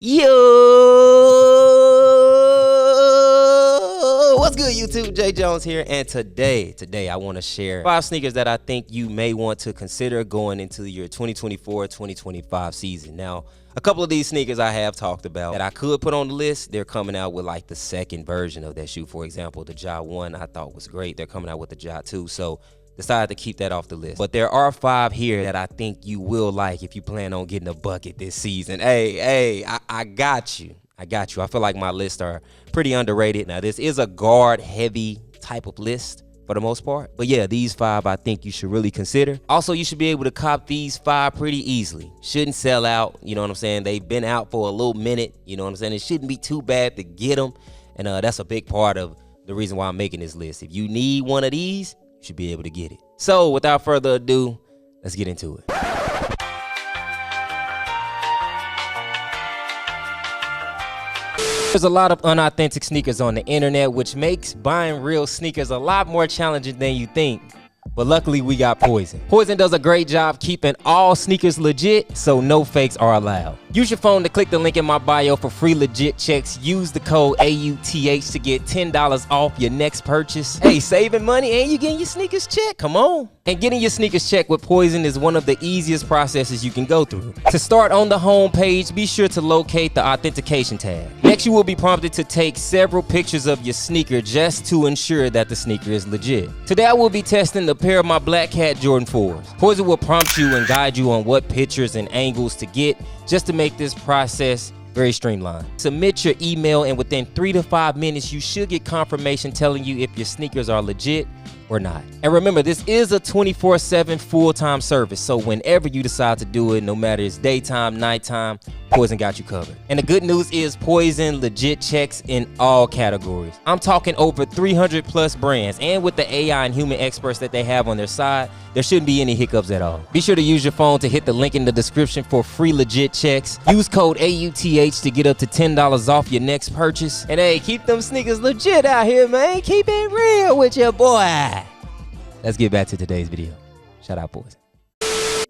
Yo, what's good, YouTube? Jay Jones here, and today I want to share 5 sneakers that I think you may want to consider going into your 2024-2025 season. Now, a couple of these sneakers I have talked about that I could put on the list. They're coming out with like the second version of that shoe. For example, the Ja 1 I thought was great. They're coming out with the Ja 2, so decided to keep that off the list. But there are 5 here that I think you will like if you plan on getting a bucket this season. Hey, I got you. I feel like my lists are pretty underrated. Now, this is a guard-heavy type of list for the most part. But yeah, these 5 I think you should really consider. Also, you should be able to cop these 5 pretty easily. Shouldn't sell out, you know what I'm saying? They've been out for a little minute, you know what I'm saying? It shouldn't be too bad to get them. And that's a big part of the reason why I'm making this list. If you need one of these, you should be able to get it. So without further ado, let's get into it. There's a lot of unauthentic sneakers on the internet, which makes buying real sneakers a lot more challenging than you think. But luckily, we got POIZON. POIZON does a great job keeping all sneakers legit, so no fakes are allowed. Use your phone to click the link in my bio for free legit checks. Use the code AUTH to get $10 off your next purchase. Hey, saving money and you getting your sneakers checked? Come on. And getting your sneakers checked with POIZON is one of the easiest processes you can go through. To start on the home page, be sure to locate the authentication tab. Next, you will be prompted to take several pictures of your sneaker just to ensure that the sneaker is legit. Today, I will be testing the pair of my Black Cat Jordan 4s. POIZON will prompt you and guide you on what pictures and angles to get just to make this process very streamlined. Submit your email, and within 3 to 5 minutes, you should get confirmation telling you if your sneakers are legit or not. And remember, this is a 24/7 full-time service, so whenever you decide to do it, no matter it's daytime, nighttime, POIZON got you covered. And the good news is POIZON legit checks in all categories. I'm talking over 300 plus brands, and with the AI and human experts that they have on their side, there shouldn't be any hiccups at all. Be sure to use your phone to hit the link in the description for free legit checks. Use code AUTH to get up to $10 off your next purchase. And hey, keep them sneakers legit out here, man. Keep it real with your boy. Let's get back to today's video. Shout out POIZON.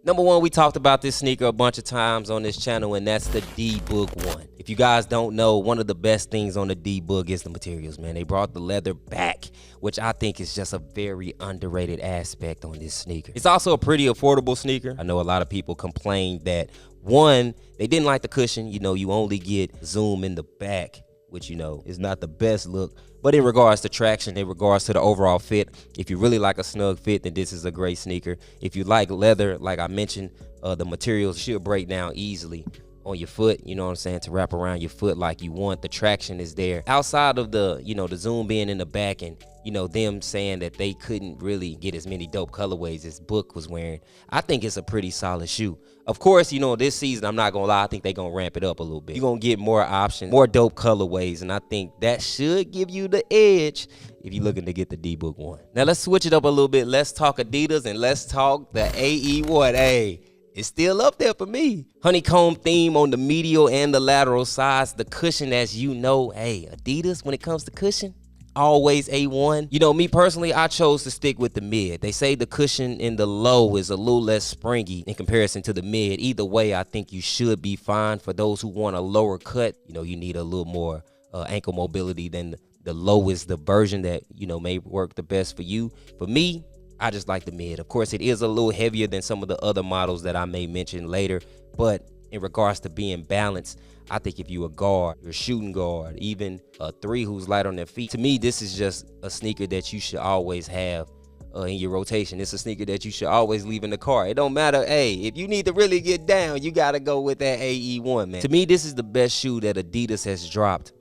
Number 1, we talked about this sneaker a bunch of times on this channel, and that's the D-Book 1. If you guys don't know, one of the best things on the D-Book is the materials, man. They brought the leather back, which I think is just a very underrated aspect on this sneaker. It's also a pretty affordable sneaker. I know a lot of people complained that, one, they didn't like the cushion. You know, you only get zoom in the back, which, you know, is not the best look. But in regards to traction, in regards to the overall fit, if you really like a snug fit, then this is a great sneaker. If you like leather, like I mentioned, the materials should break down easily on your foot, you know what I'm saying, to wrap around your foot like you want. The traction is there. Outside of the, you know, the zoom being in the back and, you know, them saying that they couldn't really get as many dope colorways as Book was wearing, I think it's a pretty solid shoe. Of course, you know, this season, I'm not gonna lie, I think they're gonna ramp it up a little bit. You're gonna get more options, more dope colorways, and I think that should give you the edge if you're looking to get the D-Book 1. Now, let's switch it up a little bit. Let's talk Adidas, and let's talk the AE 1. Hey, it's still up there for me. Honeycomb theme on the medial and the lateral sides. The cushion, as you know, hey, Adidas, when it comes to cushion, always A1. You know, me personally, I chose to stick with the mid. They say the cushion in the low is a little less springy in comparison to the mid. Either way, I think you should be fine. For those who want a lower cut, you know, you need a little more ankle mobility than the low is the version that, you know, may work the best for you. For me, I just like the mid. Of course, it is a little heavier than some of the other models that I may mention later, but in regards to being balanced, I think if you a guard, you're a shooting guard, even a 3 who's light on their feet, to me, this is just a sneaker that you should always have in your rotation. It's a sneaker that you should always leave in the car. It don't matter, hey, if you need to really get down, you gotta go with that AE1, man. To me, this is the best shoe that Adidas has dropped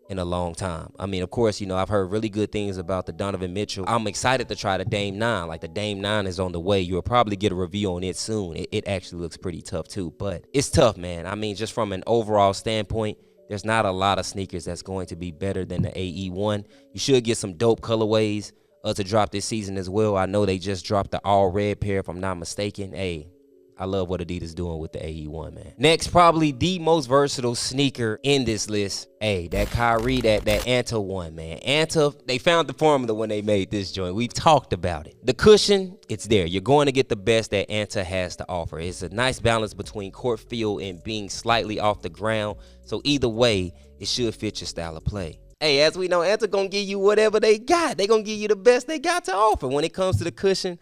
in a long time. I mean, of course, you know, I've heard really good things about the Donovan Mitchell. I'm excited to try the Dame 9. Like, the Dame 9 is on the way. You'll probably get a review on it soon. It actually looks pretty tough too, but it's tough, man. I mean, just from an overall standpoint, there's not a lot of sneakers that's going to be better than the AE1. You should get some dope colorways to drop this season as well. I know they just dropped the all red pair, if I'm not mistaken. Hey, I love what Adidas doing with the AE1, man. Next, probably the most versatile sneaker in this list. Hey, that Kyrie, that Anta one, man. Anta, they found the formula when they made this joint. We've talked about it. The cushion, it's there. You're going to get the best that Anta has to offer. It's a nice balance between court feel and being slightly off the ground. So either way, it should fit your style of play. Hey, as we know, Anta gonna give you whatever they got. They gonna give you the best they got to offer. When it comes to the cushion,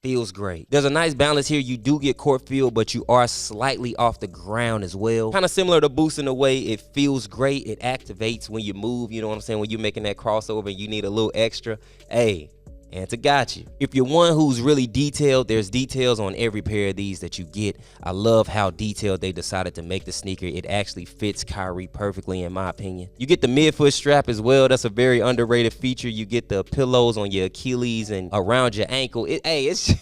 feels great. There's a nice balance here. You do get court feel, but you are slightly off the ground as well. Kind of similar to Boost in a way. It feels great. It activates when you move. You know what I'm saying? When you're making that crossover and you need a little extra. Hey, Anta got you. If you're one who's really detailed, there's details on every pair of these that you get. I love how detailed they decided to make the sneaker. It actually fits Kyrie perfectly, in my opinion. You get the midfoot strap as well. That's a very underrated feature. You get the pillows on your Achilles and around your ankle. It's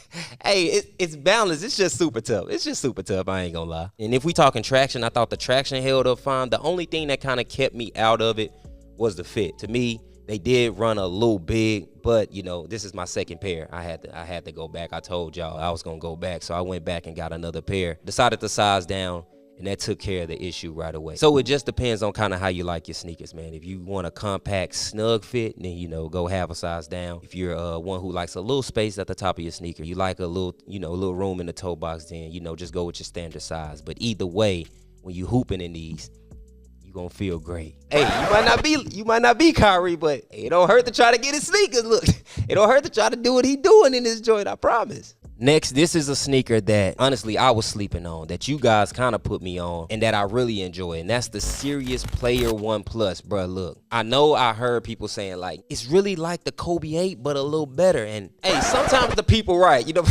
balanced. It's just super tough. It's just super tough. I ain't gonna lie. And if we talking traction, I thought the traction held up fine. The only thing that kind of kept me out of it was the fit. To me, they did run a little big, but you know, this is my second pair. I had to go back. I told y'all I was gonna go back, so I went back and got another pair. Decided to size down, and that took care of the issue right away. So it just depends on kind of how you like your sneakers, man. If you want a compact, snug fit, then you know, go half a size down. If you're one who likes a little space at the top of your sneaker, you like a little, you know, a little room in the toe box, then you know, just go with your standard size. But either way, when you hooping in these, gonna feel great. Hey, you might not be Kyrie, but it don't hurt to try to get his sneakers. Look, it don't hurt to try to do what he doing in this joint, I promise. Next, this is a sneaker that honestly I was sleeping on, that you guys kind of put me on, and that I really enjoy, and that's the Serious Player 1 Plus. Bruh, look, I know I heard people saying like it's really like the Kobe 8 but a little better, and hey, sometimes the people right, you know.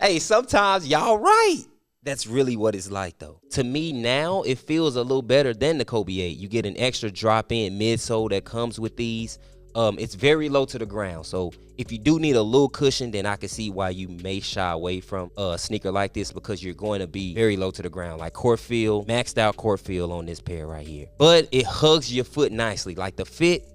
Hey, sometimes y'all right. That's really what it's like, though. To me now, it feels a little better than the Kobe 8. You get an extra drop-in midsole that comes with these. It's very low to the ground. So if you do need a little cushion, then I can see why you may shy away from a sneaker like this, because you're going to be very low to the ground. Like court feel, maxed out court feel on this pair right here. But it hugs your foot nicely. Like the fit,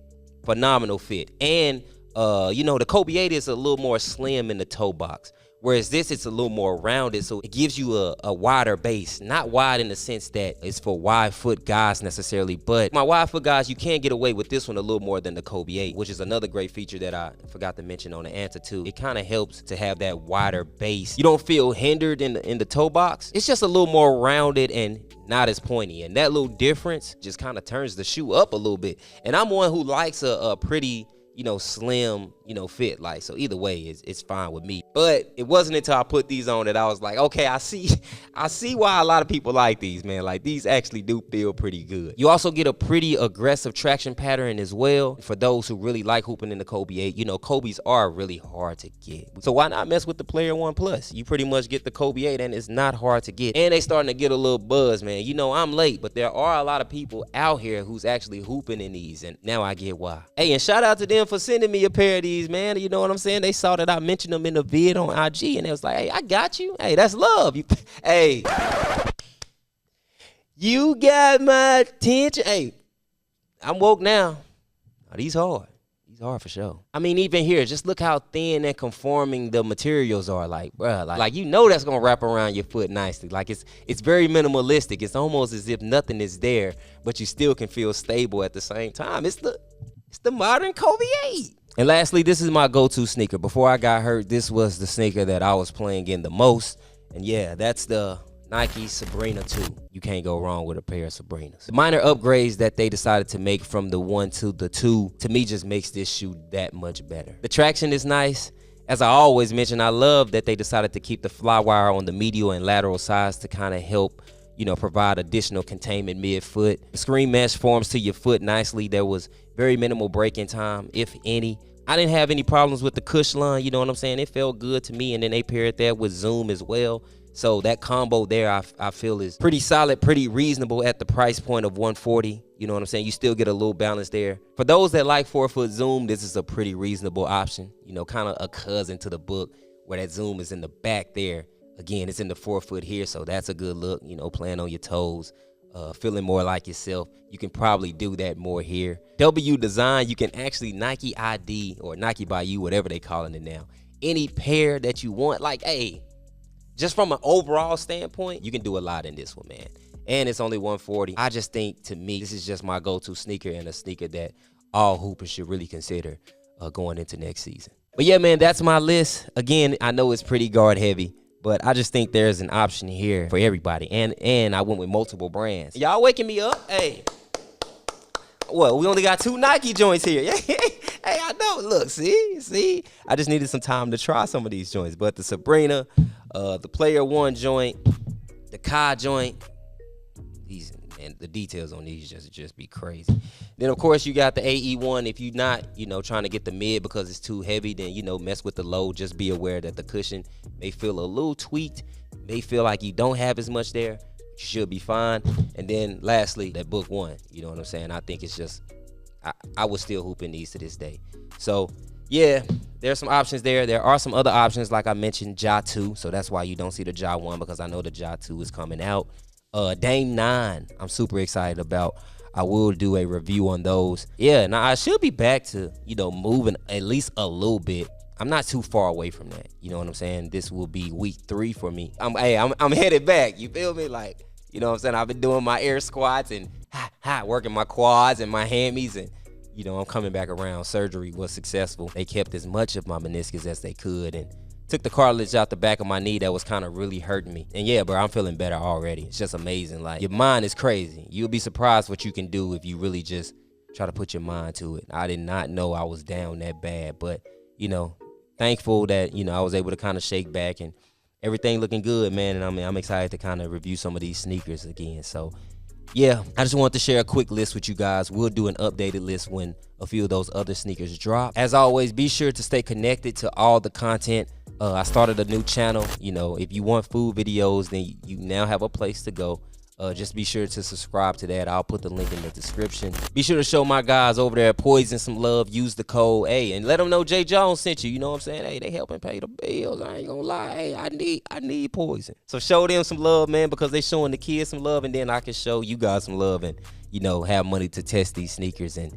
phenomenal fit. And, you know, the Kobe 8 is a little more slim in the toe box. Whereas this, it's a little more rounded, so it gives you a wider base. Not wide in the sense that it's for wide foot guys necessarily, but my wide foot guys, you can get away with this one a little more than the Kobe 8, which is another great feature that I forgot to mention on the Anta 2. It kind of helps to have that wider base. You don't feel hindered in the toe box. It's just a little more rounded and not as pointy, and that little difference just kind of turns the shoe up a little bit. And I'm one who likes a pretty, you know, slim, you know, fit. Like, so either way, it's fine with me. But it wasn't until I put these on that I was like, okay, I see why a lot of people like these, man. Like, these actually do feel pretty good. You also get a pretty aggressive traction pattern as well. For those who really like hooping in the Kobe 8, you know, Kobe's are really hard to get. So why not mess with the Player 1 Plus? You pretty much get the Kobe 8 and it's not hard to get. And they starting to get a little buzz, man. You know, I'm late, but there are a lot of people out here who's actually hooping in these, and now I get why. Hey, and shout out to them for sending me a pair of these, man. You know what I'm saying? They saw that I mentioned them in the vid on IG, and they was like, hey, I got you. Hey, that's love. Hey, you got my attention. Hey, I'm woke now. Oh, these hard. These hard for sure. I mean, even here, just look how thin and conforming the materials are. Like, bruh, like you know that's gonna wrap around your foot nicely. Like it's very minimalistic. It's almost as if nothing is there, but you still can feel stable at the same time. It's the modern Kobe 8. And lastly, this is my go-to sneaker. Before I got hurt, this was the sneaker that I was playing in the most. And yeah, that's the Nike Sabrina 2. You can't go wrong with a pair of Sabrinas. The minor upgrades that they decided to make from the 1 to the 2, to me, just makes this shoe that much better. The traction is nice. As I always mention, I love that they decided to keep the fly wire on the medial and lateral sides to kind of help, you know, provide additional containment mid-foot. The screen mesh forms to your foot nicely. There was very minimal break-in time, if any. I didn't have any problems with the cush line, you know what I'm saying? It felt good to me, and then they paired that with Zoom as well. So that combo there, I feel is pretty solid, pretty reasonable at the price point of $140. You know what I'm saying? You still get a little balance there. For those that like 4-foot Zoom, this is a pretty reasonable option. You know, kind of a cousin to the book where that Zoom is in the back there. Again, it's in the 4-foot here, so that's a good look, you know, playing on your toes. Feeling more like yourself. You can probably do that more here. W design, you can actually Nike ID or Nike by you, whatever they calling it now. Any pair that you want, like, hey, just from an overall standpoint, you can do a lot in this one, man. And it's only 140. I just think, to me, this is just my go-to sneaker, and a sneaker that all hoopers should really consider going into next season. But yeah, man, that's my list. Again, I know it's pretty guard heavy, but I just think there's an option here for everybody. And I went with multiple brands. Y'all waking me up? Hey. Well, we only got 2 Nike joints here. Hey, I know. Look, see? I just needed some time to try some of these joints. But the Sabrina, the Player One joint, the Kai joint, these, and the details on these just be crazy. Then, of course, you got the AE one. If you're not, trying to get the mid because it's too heavy, then, mess with the low. Just be aware that the cushion may feel a little tweaked, may feel like you don't have as much there. You should be fine. And then, lastly, that Book One. You know what I'm saying? I think it's just, I would still hoop in these to this day. So, yeah, there's some options there. There are some other options, like I mentioned, Ja 2. So that's why you don't see the Ja 1, because I know the Ja 2 is coming out. Dame 9, I'm super excited about. I will do a review on those. Yeah, now I should be back to, moving at least a little bit. I'm not too far away from that. You know what I'm saying? This will be week 3 for me. I'm headed back. You feel me? Like, you know what I'm saying? I've been doing my air squats and working my quads and my hammies, and I'm coming back around. Surgery was successful. They kept as much of my meniscus as they could and took the cartilage out the back of my knee that was kind of really hurting me. And yeah, bro, I'm feeling better already. It's just amazing. Like, your mind is crazy. You'll be surprised what you can do if you really just try to put your mind to it. I did not know I was down that bad, but, thankful that, I was able to kind of shake back and everything looking good, man. And I'm excited to kind of review some of these sneakers again. So, yeah, I just wanted to share a quick list with you guys. We'll do an updated list when a few of those other sneakers drop. As always, be sure to stay connected to all the content. I started a new channel. If you want food videos, then you now have a place to go. Just be sure to subscribe to that. I'll put the link in the description. Be sure to show my guys over there at Poizon some love. Use the code A and let them know Jay Jones sent you. You know what I'm saying? Hey, they helping pay the bills. I ain't gonna lie. Hey, I need Poizon. So show them some love, man, because they showing the kids some love, and then I can show you guys some love and have money to test these sneakers and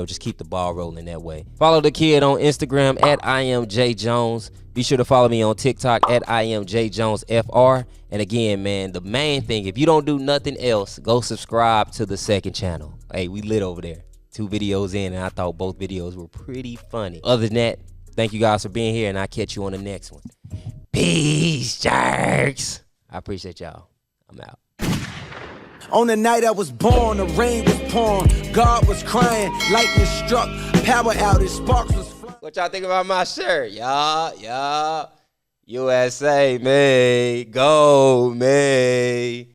just keep the ball rolling that way. Follow the kid on Instagram at IamJJones. Be sure to follow me on TikTok at IamJJonesFR. And again, man, the main thing, if you don't do nothing else, go subscribe to the second channel. Hey, we lit over there. 2 videos in, and I thought both videos were pretty funny. Other than that, thank you guys for being here, and I'll catch you on the next one. Peace, jerks. I appreciate y'all. I'm out. On the night I was born, the rain was pouring, God was crying, lightning struck, power outage, sparks was flying. What y'all think about my shirt? Y'all. USA, me. Go, me.